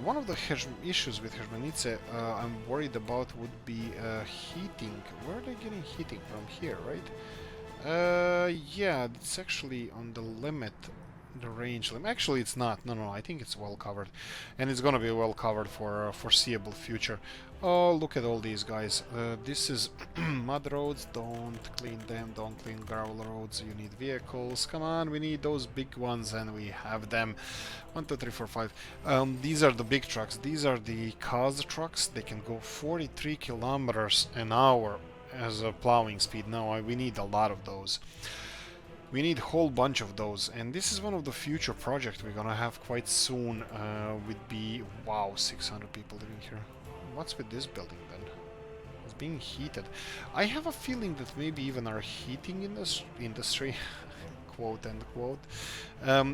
Speaker 1: One of the issues with Herzmanice I'm worried about would be heating. Where are they getting heating from? Here, right? Yeah, it's actually on the limit. The range limit. Actually, it's not. No, I think it's well covered, and it's gonna be well covered for a foreseeable future. Oh, look at all these guys. This is mud roads. Don't clean them. Don't clean gravel roads. You need vehicles. Come on, we need those big ones, and we have them. 1, 2, 3, 4, 5. These are the big trucks. These are the Kaz trucks. They can go 43 kilometers an hour as a plowing speed. Now we need a lot of those. We need a whole bunch of those, and this is one of the future projects we're gonna have quite soon. Would be, wow, 600 people living here. What's with this building then? It's being heated. I have a feeling that maybe even our heating industry, quote unquote,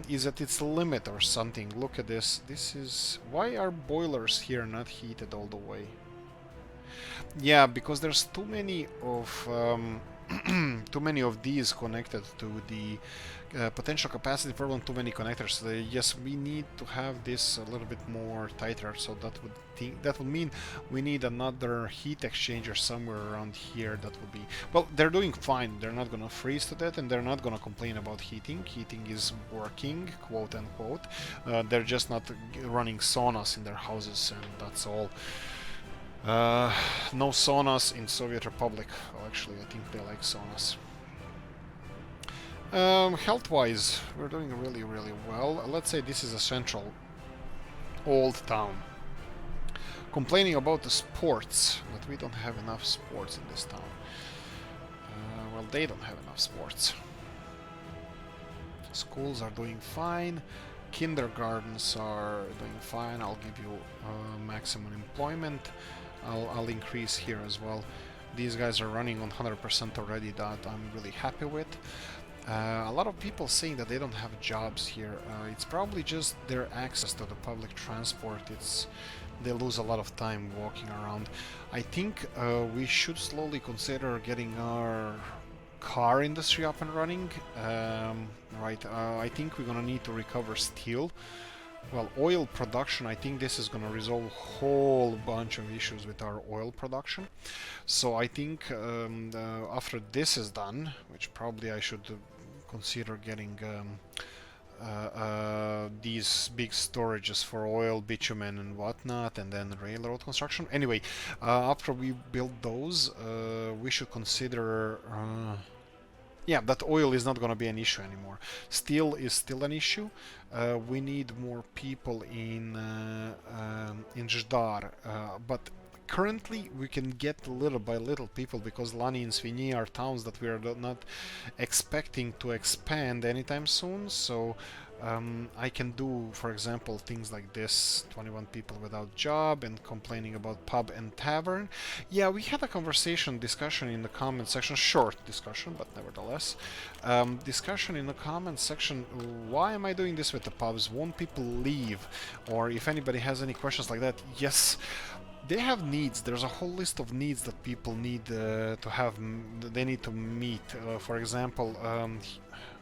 Speaker 1: is at its limit or something. Look at this. This is, why are boilers here not heated all the way? Yeah, because there's too many of these connected to the potential capacity problem. Too many connectors. Yes, we need to have this a little bit more tighter. So that would mean we need another heat exchanger somewhere around here. That would be, well, they're doing fine. They're not gonna freeze to death, and they're not gonna complain about heating. Heating is working, quote unquote. They're just not running saunas in their houses, and that's all. No saunas in Soviet Republic. Well, actually, I think they like saunas. Health-wise, we're doing really, really well. Let's say this is a central old town. Complaining about the sports, that we don't have enough sports in this town. Well, they don't have enough sports. Schools are doing fine. Kindergartens are doing fine. I'll give you maximum employment. I'll increase here as well. These guys are running on 100% already, that I'm really happy with. A lot of people saying that they don't have jobs here. It's probably just their access to the public transport. They lose a lot of time walking around. I think we should slowly consider getting our car industry up and running. Right, I think we're gonna need to recover steel. Well, oil production, I think this is gonna resolve a whole bunch of issues with our oil production. So I think after this is done, which probably I should consider getting these big storages for oil, bitumen and whatnot, and then railroad construction. Anyway, after we build those, we should consider yeah, that oil is not going to be an issue anymore. Steel is still an issue. We need more people in Zdar, but currently we can get little by little people because Lani and Svinyi are towns that we are not expecting to expand anytime soon. So I can do, for example, things like this: 21 people without job and complaining about pub and tavern. Yeah, we had a discussion in the comment section, short discussion, but nevertheless. Discussion in the comment section, why am I doing this with the pubs? Won't people leave? Or if anybody has any questions like that, yes, they have needs. There's a whole list of needs that people need to have, they need to meet. For example,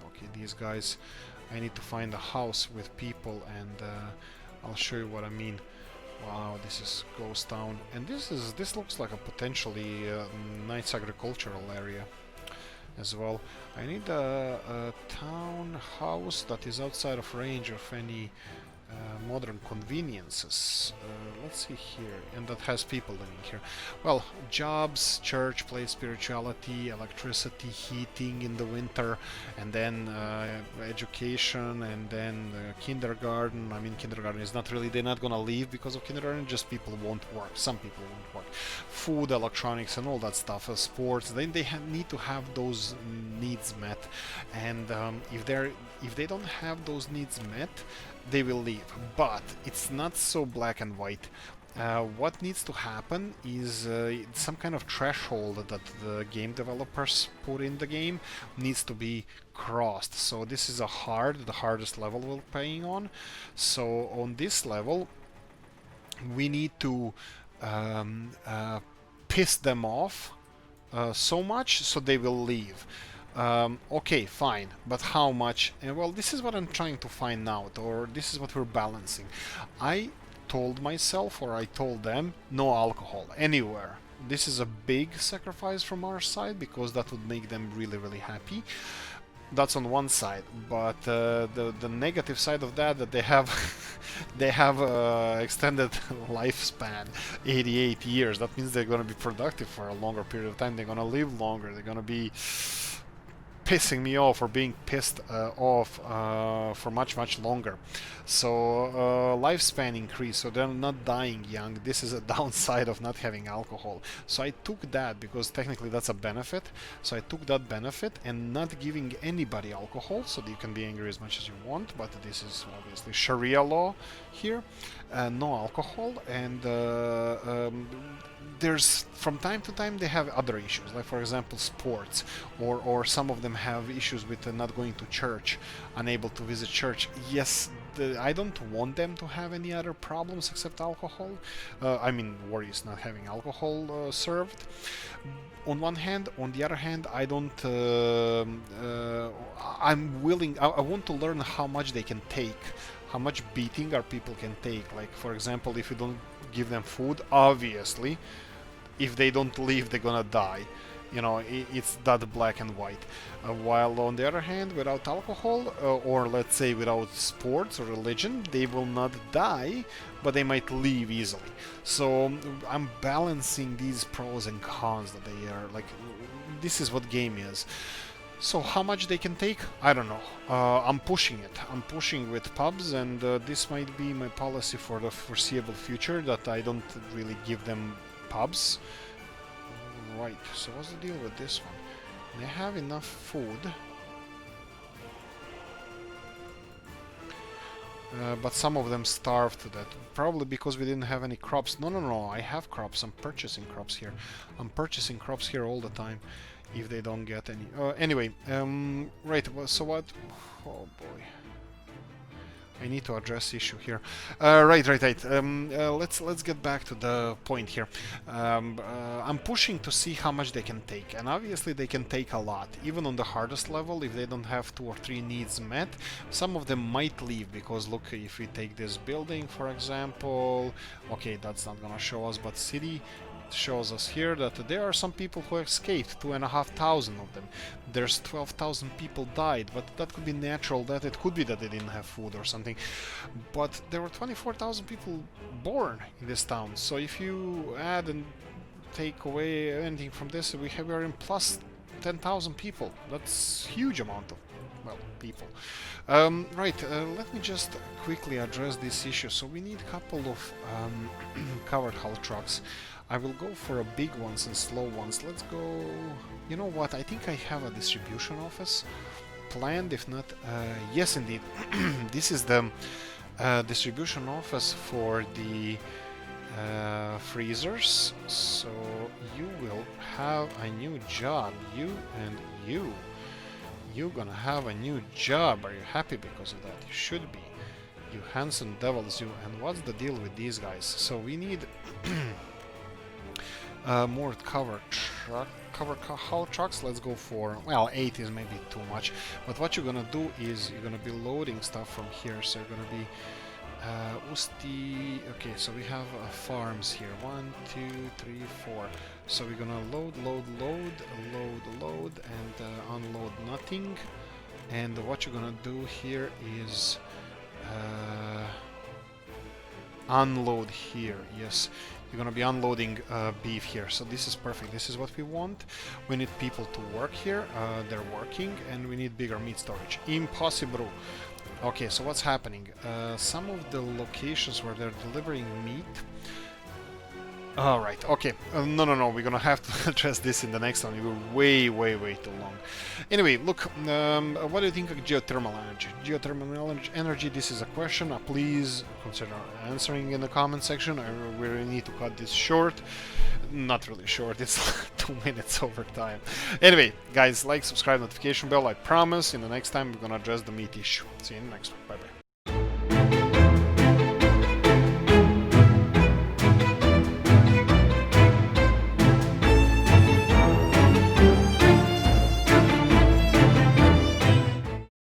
Speaker 1: okay, these guys, I need to find a house with people, and I'll show you what I mean. Wow, this is ghost town, and this looks like a potentially nice agricultural area as well. I need a town house that is outside of range of any modern conveniences. Let's see here, and that has people living here. Well, jobs, church, place, spirituality, electricity, heating in the winter, and then education, and then kindergarten. I mean, kindergarten is not really, they're not gonna leave because of kindergarten, just people won't work. Some people won't work. Food, electronics, and all that stuff. Sports, then they need to have those needs met, and if they don't have those needs met, they will leave. But it's not so black and white. What needs to happen is some kind of threshold that the game developers put in the game needs to be crossed. So this is the hardest level we're playing on. So on this level, we need to piss them off so much so they will leave. Okay, fine, but how much? Well, this is what I'm trying to find out, or this is what we're balancing. I told myself, or I told them, no alcohol anywhere. This is a big sacrifice from our side because that would make them really, really happy. That's on one side, but the negative side of that they have they have extended lifespan, 88 years. That means they're going to be productive for a longer period of time. They're going to live longer. They're going to be pissing me off, or being pissed off for much longer. So lifespan increase, so they're not dying young. This is a downside of not having alcohol. So I took that because technically that's a benefit. So I took that benefit and not giving anybody alcohol, so that you can be angry as much as you want, but this is obviously Sharia law here. No alcohol, and there's from time to time they have other issues, like for example sports, or some of them have issues with not going to church, unable to visit church. Yes, I don't want them to have any other problems except alcohol. I mean, worries not having alcohol served on one hand. On the other hand, I don't I'm willing, I want to learn how much they can take, how much beating our people can take. Like for example, if you don't give them food, obviously if they don't leave they're gonna die. You know, it's that black and white. While on the other hand, without alcohol, or let's say without sports or religion, they will not die, but they might leave easily. So I'm balancing these pros and cons that they are like. This is what game is. So how much they can take? I don't know. I'm pushing it. I'm pushing with pubs, and this might be my policy for the foreseeable future, that I don't really give them pubs. Right, so what's the deal with this one? They have enough food. But some of them starved to that. Probably because we didn't have any crops. No, I have crops. I'm purchasing crops here. I'm purchasing crops here all the time. If they don't get any. Anyway, right, so what? Oh boy. I need to address issue here. Right. Let's get back to the point here. I'm pushing to see how much they can take, and obviously they can take a lot. Even on the hardest level, if they don't have 2 or 3 needs met, some of them might leave, because look, if we take this building, for example, okay, that's not gonna show us, but city shows us here that there are some people who escaped, 2,500 of them. There's 12,000 people died, but that could be natural, that it could be that they didn't have food or something. But there were 24,000 people born in this town, so if you add and take away anything from this, we are in plus 10,000 people. That's huge amount of, well, people. Right, let me just quickly address this issue. So we need a couple of covered hull trucks. I will go for a big ones and slow ones. Let's go... You know what? I think I have a distribution office planned. If not, yes, indeed. This is the distribution office for the freezers. So you will have a new job. You and you. You're gonna have a new job. Are you happy because of that? You should be. You handsome devils, you. And what's the deal with these guys? So we need... more cover hull trucks. Let's go for, well, 8 is maybe too much, but what you're gonna do is you're gonna be loading stuff from here. So you're gonna be Usti. Okay, so we have farms here, 1, 2, 3, 4. So we're gonna load, and unload nothing. And what you're gonna do here is unload here. Yes, you're gonna be unloading beef here. So this is perfect. This is what we want. We need people to work here. They're working, and we need bigger meat storage. Impossible. Okay, so what's happening? Some of the locations where they're delivering meat. Alright, okay. No, we're gonna have to address this in the next one. It will way too long. Anyway, look, what do you think of geothermal energy? Geothermal energy, this is a question. Please consider answering in the comment section. I really need to cut this short. Not really short, it's 2 minutes over time. Anyway, guys, like, subscribe, notification bell. I promise in the next time we're gonna address the meat issue. See you in the next one. Bye bye.